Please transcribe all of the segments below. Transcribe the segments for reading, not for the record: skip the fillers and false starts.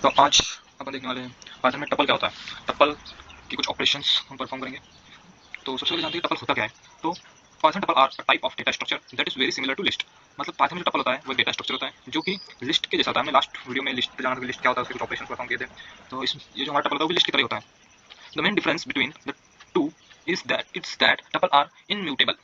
तो आज अपन देखने वाले हैं पाइथन में टपल क्या होता है, टपल की कुछ ऑपरेशंस हम परफॉर्म करेंगे। तो सबसे पहले जानते हैं टपल होता क्या है। तो Python tuple are type of data structure that is very similar to list. मतलब पाइथन में जो टपल होता है वो डेटा स्ट्रक्चर होता है जो कि लिस्ट के जैसा होता है। हमने लास्ट वीडियो में लिस्ट पे जाना था, लिस्ट क्या होता है, उसके कुछ ऑपरेशन परफॉर्म किए थे। तो इस ये जो हमारा टपल होता है वो लिस्ट की तरह होता है। The main difference between the two is that tuple are immutable.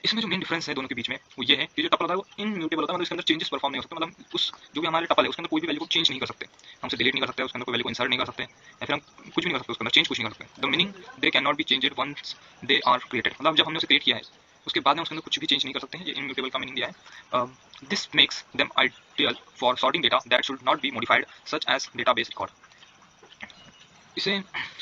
इसमें जो मेन डिफरेंस है दोनों के बीच में वो ये है कि जो टपल होता है वो इनम्यूटेबल होता है, मतलब इसके अंदर चेंजेस परफॉर्म नहीं हो सकते। मतलब उस जो भी हमारे टपल है उसके अंदर कोई भी वैल्यू को चेंज नहीं कर सकते, हमसे डिलीट नहीं कर सकते, उसके अंदर कोई वैल्यू को इंसर्ट नहीं कर सकते, या फिर हम कुछ भी नहीं कर सकते उसके अंदर, चेंज कुछ नहीं कर सकते। The meaning they can not be changed once they are created. मतलब जब हमने उसे क्रिएट किया है उसके बाद में उसके अंदर कुछ भी चेंज नहीं कर सकते हैं। ये इनम्यूटेबल का मीनिंग दिया है। This makes them ideal for sorting data that should not be modified such as database record. इसे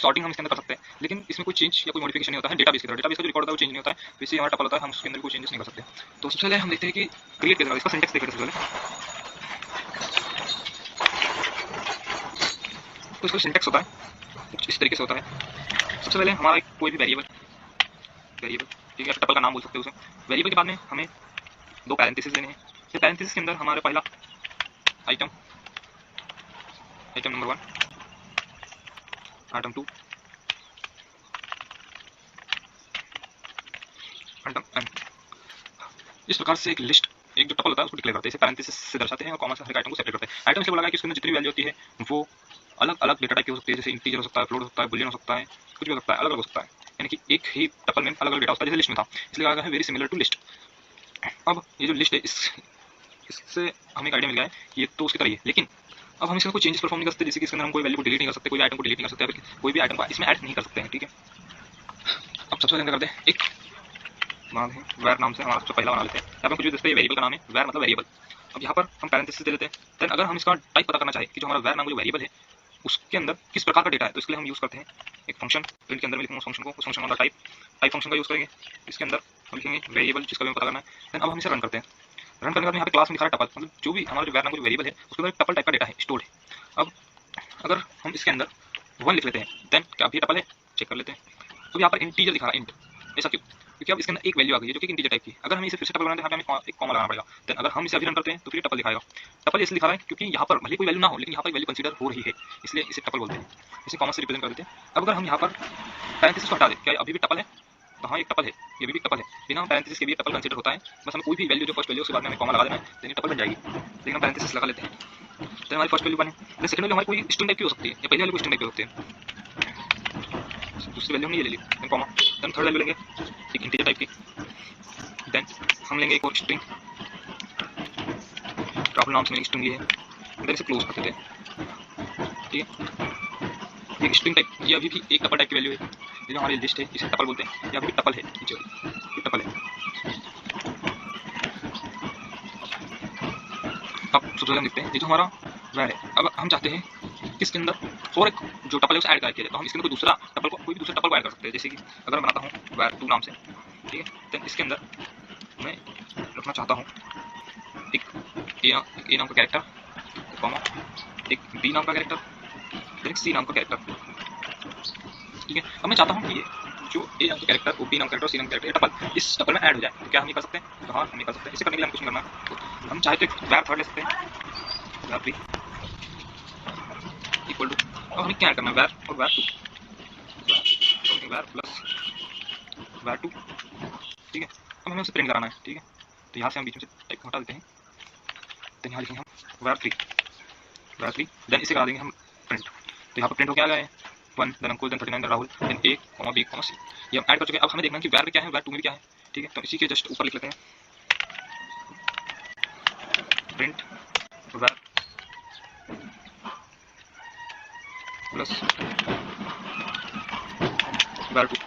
सॉर्टिंग हम इसके अंदर कर सकते हैं, लेकिन इसमें कोई चेंज या कोई मॉडिफिकेशन नहीं होता है। डेटाबेस की तरह डेटाबेस का जो रिकॉर्ड होता है वो चेंज नहीं होता है, वैसे हमारा टपल होता है, हम उसके अंदर कोई चेंजेस नहीं कर सकते। तो सबसे पहले हम देखते हैं कि क्रिएट कैसे, इसका सिंटैक्स देखते हैं सबसे पहले। तो इसका सिंटैक्स होता है कुछ इस तरीके से होता है। सबसे पहले हमारा कोई भी वेरिएबल ठीक है, टपल का नाम बोल सकते हो उसे। वेरिएबल के बाद में हमें दो पैरेंथेसिस देने हैं। फिर पैरेंथेसिस के अंदर हमारा पहला item number 1, item 2, item n। इस प्रकार से एक लिस्ट, एक जो टपल होता है उसको डिक्लेयर करते हैं, इसे पैरेंथेसिस से दर्शाते हैं और कॉमा से हर आइटम को सेपरेट करते हैं। आइटम से बोला गया कि उसके अंदर जितनी वैल्यू होती है वो अलग अलग डेटा टाइप की हो सकती है, जैसे इंटीजर हो सकता है, फ्लोट हो सकता है, बुलियन हो सकता है, कुछ भी हो सकता है, अलग अलग हो सकता है। यानी कि एक ही टपल में अलग अलग डेटा होता है, जैसे लिस्ट में था, इसलिए कहा गया है वेरी सिमिलर टू लिस्ट। अब ये जो लिस्ट है इससे हमें एक आइडिया मिल गया है कि ये तो उसकी तरह ही है, लेकिन अब हम इसमें कोई चेंजेस परफॉर्म नहीं कर सकते। जैसे कि इसके अंदर हम कोई वैल्यू को डिलीट नहीं कर सकते, कोई आइटम को डिलीट नहीं कर सकते, फिर कोई भी आइटम को इसमें ऐड नहीं कर सकते हैं। ठीक है, अब सबसे पहले करते हैं एक मान है वैर नाम से हमारा सबसे पहला बना लेते हैं। यहाँ पे कुछ भी वेरिएबल का नाम है, वैर मतलब वेरिएबल। अब यहाँ पर हम पैरेंथेसिस दे देते हैं। देन अगर हम इसका टाइप पता करना चाहें कि जो हमारा वैर नाम जो वेरिएबल है उसके अंदर किस प्रकार का डेटा है, तो इसके लिए हम यूज करते हैं एक फंक्शन। प्रिंट के अंदर में लिखेंगे उस फंक्शन को, उस फंक्शन का टाइप फंक्शन का यूज करेंगे। इसके अंदर हम लिखेंगे वेरिएबल जिसका भी पता करना है। देन अब हम इसे रन करते हैं। रन करने के बाद यहाँ पे क्लास में लिखा है टपल, मतलब जो भी हमारा वैर नाम जो वेरिएबल है उसके अंदर टपल टाइप का डेटा है स्टोर्ड है। अब अगर हम इसके अंदर 1 लिख लेते हैं, देन क्या अभी टपल है, चेक कर लेते हैं। तो यहाँ पर इंटीजर लिखा है इंट, ऐसा क्यों? क्योंकि अब इसके अंदर एक वैल्यू आ गई है जो कि इंटीजर टाइप की। अगर हमें इसे फिर से टपल बनाना है, यहाँ पे हमें एक कॉमा लगाना पड़ेगा। देन अगर हम इसे अभी रन करते हैं तो फिर टपल दिखाएगा। टपल इसलिए लिखा है क्योंकि यहाँ पर भले कोई वैल्यू ना हो, लेकिन यहाँ पर वैल्यू कंसीडर हो रही है, इसलिए इसे टपल बोलते हैं। इसे कॉमा से रिप्रेजेंट कर देते हैं। अब अगर हम यहाँ पर पैरेंथेसिस को हटा दें, क्या अभी भी टपल है? तो हाँ एक टपल है, ये भी टपल है। बिना पैरेंथेसिस के भी टपल कंसीडर होता है। बस हमें कोई भी वैल्यू जो फर्स्ट वैल्यू उसके बाद में हमें कॉमा लगा देना है, देन टपल बन जाएगी। लेकिन हम पैरेंथेसिस लगा लेते हैं, तो हमारी फर्स्ट वैल्यू बने। देन सेकंड वैल्यू हमारी कोई स्ट्रिंग टाइप की हो सकती है, या पहली वैल्यू कोई स्ट्रिंग टाइप की होती है, दूसरी वैल्यू हमने ये ले ली, then comma. Then third value लेंगे एक इंटीजर टाइप की। देन हम लेंगे एक और स्ट्रिंग, राहुल नाम से मैंने स्ट्रिंग ली है। देन इसे क्लोज कर देते हैं। ठीक है, एक स्ट्रिंग टाइप, ये अभी भी एक टपल टाइप की वैल्यू है। ये जो हमारी लिस्ट है इसे टपल बोलते हैं, ये अभी भी टपल है, नीचे ये टपल है। अब सबसे पहले हम देखते हैं ये जो हमारा वैर है, अब हम चाहते हैं कि इसके अंदर और एक जो टपल है उसे ऐड करके, तो हम इसके अंदर कोई दूसरा टपल को, कोई भी दूसरा टपल को ऐड कर सकते हैं। जैसे कि अगर मैं बनाता हूँ वैर 2 नाम से, ठीक है, देन इसके अंदर मैं रखना चाहता हूँ एक ए नाम का कैरेक्टर, कॉमा, एक बी नाम का कैरेक्टर, फिर एक सी नाम का कैरेक्टर। ठीक है, अब मैं चाहता हूँ कि ये जो ए नाम का कैरेक्टर, ओ बी नाम का कैरेक्टर, सी नाम का कैरेक्टर, टपल इस टपल में ऐड हो जाए। तो क्या हम ये कर सकते हैं? तो हाँ हम ये कर सकते हैं। इसे करने के लिए हम कुछ नहीं करना, हम चाहे तो एक वैर थर्ड ले सकते हैं, वैर 3 इक्वल टू, अब हमें क्या करना है, वैर और वैर 2, वैर प्लस वैर 2। ठीक है, अब हमें उसे प्रिंट कराना है। ठीक है, तो यहाँ से हम बीच में से टाइप हटा देते हैं। देन यहाँ लिखेंगे हम वैर 3, देन इसे करा देंगे हम प्रिंट। तो यहाँ पर प्रिंट हो क्या आ गया है 1, then Ankul, then 39, then Rahul, then A comma B comma C. ये हम ऐड कर चुके हैं। अब हमें देखना है कि वैर में क्या है, वैर 2 में क्या है। ठीक है, तो इसी के जस्ट ऊपर लिख लेते हैं प्रिंट वैर प्लस वैर 2,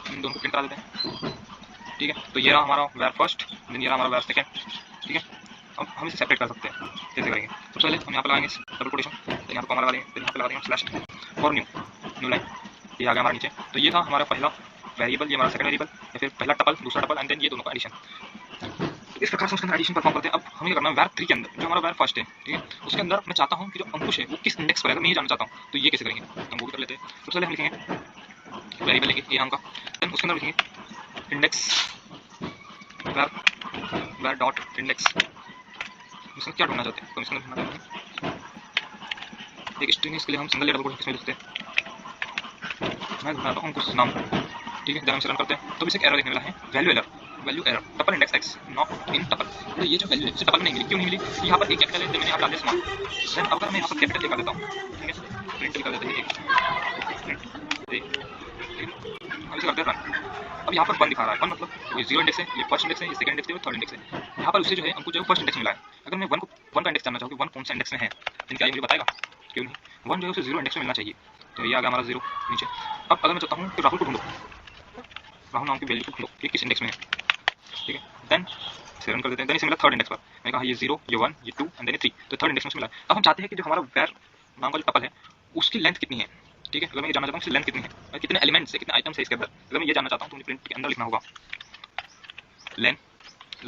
इन दोनों को प्रिंट करा देते हैं। ठीक है, तो ये रहा हमारा वैर फर्स्ट, देन ये रहा हमारा वैर सेकेंड। ठीक है, अब हम इसे सेपरेट कर सकते हैं। कैसे करेंगे? सबसे पहले हम यहाँ पे लगाएंगे डबल कोटेशन, देन यहाँ पे कॉमा लगा देंगे, देन यहाँ पे लगा देंगे स्लैश फॉर न्यू लाइन। ये आ गया हमारे नीचे। तो ये था हमारा पहला वेरिएबल, ये हमारा सेकंड वेरिएबल, या फिर पहला टपल, दूसरा टपल, एंड देन ये दोनों का एडिशन। इस प्रकार से उसके अंदर एडिशन परफॉर्म करते हैं। अब हमें करना है वैर 3 के अंदर, जो हमारा वैर फर्स्ट है, ठीक है, उसके अंदर मैं चाहता हूँ कि जो अंकुश है वो किस इंडेक्स पर है, अगर मैं ये जानना चाहता हूँ तो ये कैसे करेंगे, हम वो भी कर लेते हैं। सबसे पहले हम लिखेंगे वेरिएबल लेंगे ए नाम का, देन उसके अंदर लिखेंगे इंडेक्स वैर डॉट इंडेक्स। इसमें क्या ढूंढना चाहते हैं, तो इसके अंदर ढूंढना चाहते हैं एक स्ट्रिंग है, इसके लिए हम सिंगल या डबल कोटेशन में लिखते हैं। मैं बनाता हूँ कुछ नाम, ठीक है। जब हम इसे रन करते हैं तो इसे एक एरर देखने मिला है, value error, tuple index x not in tuple. तो ये जो वैल्यू है इसे टपल में नहीं मिली, क्यों नहीं मिली? यहाँ पर एक कैपिटल है, मैंने यहाँ डाल दिया स्मॉल। देन अब अगर मैं यहाँ पर कैपिटल लिखा देता हूँ, ठीक है, प्रिंट लिखा देते हैं एक, अब इसे करते हैं रन। अब यहाँ पर 1 दिखा रहा है, 1 मतलब ये 0 इंडेक्स है, ये फर्स्ट इंडेक्स है, ये सेकंड इंडेक्स है, ये थर्ड इंडेक्स है। यहाँ पर उससे जो है हमको जो फर्स्ट इंडेक्स मिला है, अगर मैं 1 का इंडेक्स जानना चाहूँ कि 1 कौन सा इंडेक्स में है, तो क्या ये मुझे बताएगा? क्यों नहीं? 1 जो है उसे 0 इंडेक्स में मिलना चाहिए, तो ये आ गया हमारा 0 नीचे। अब अगर मैं चाहता हूँ कि राहुल को ढूंढो, राहुल नाम की वैल्यू को ढूंढो, ये किस इंडेक्स में है, ठीक है। देन इसे रन कर देते हैं। देन इसे मिला थर्ड इंडेक्स पर, मैंने कहा ये 0, ये 1, ये 2 एंड देन ये 3, तो थर्ड इंडेक्स में मिला। अब हम चाहते हैं कि जो हमारा वैर नाम का जो टपल है उसकी लेंथ कितनी है, ठीक है। अगर मैं ये जानना चाहता हूँ उसकी लेंथ कितनी है, कितने एलिमेंट्स है, कितने आइटम्स है इसके अंदर, अगर मैं ये जानना चाहता हूँ तो मुझे प्रिंट के अंदर लिखना होगा लेन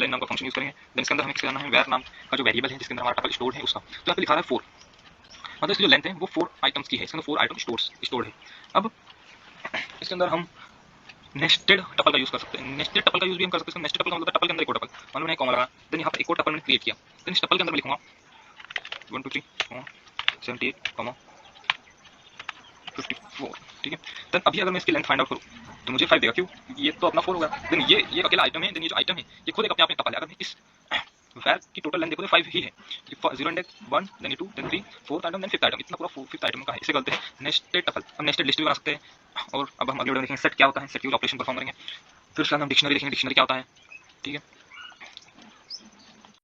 नाम का फंक्शन यूज करेंगे। देन इसके अंदर हमें क्या करना है, वैर नाम का जो वेरिएबल है जिसके अंदर हमारा टपल स्टोर्ड है उसका, तो यहाँ पे लिखा है 4, मतलब इसकी जो लेंथ है वो 4 आइटम्स की है, इसके अंदर 4 आइटम स्टोर्ड है। अब इसके अंदर हम नेस्टेड टपल का यूज कर सकते हैं, नेस्टेड टपल का यूज भी हम कर सकते हैं। नेस्टेड टपल का मतलब टपल के अंदर एक और टपल, मान लो मैंने कॉमा लगा, देन यहाँ पर एक और टपल मैंने क्रिएट किया, देन इस टपल के अंदर मैं लिखूंगा 1 2 3 78 54, ठीक है। देन अभी अगर मैं इसकी लेंथ फाइंड आउट करूँ तो मुझे 5 देगा, क्यों? ये तो अपना 4 होगा। देन ये अकेला आइटम है, देन ये जो आइटम है ये खुद एक अपने आप में टपल है। अगर मैं इस वैर की टोटल लेंथ देखो तो 5 ही है, 0 इंडेक्स 1, देन ये 2, then 3, fourth item, then fifth item, इतना पूरा फिफ्थ आइटम का है। इसे कहते हैं नेस्टेड टपल। हम नेस्टेड लिस्ट भी बना सकते हैं, और अब हम अगले वीडियो में देखेंगे सेट क्या होता है, सेट की ऑपरेशन परफॉर्म करेंगे। फिर उसके बाद हम डिक्शनरी देखेंगे, डिक्शनरी क्या होता है, ठीक है।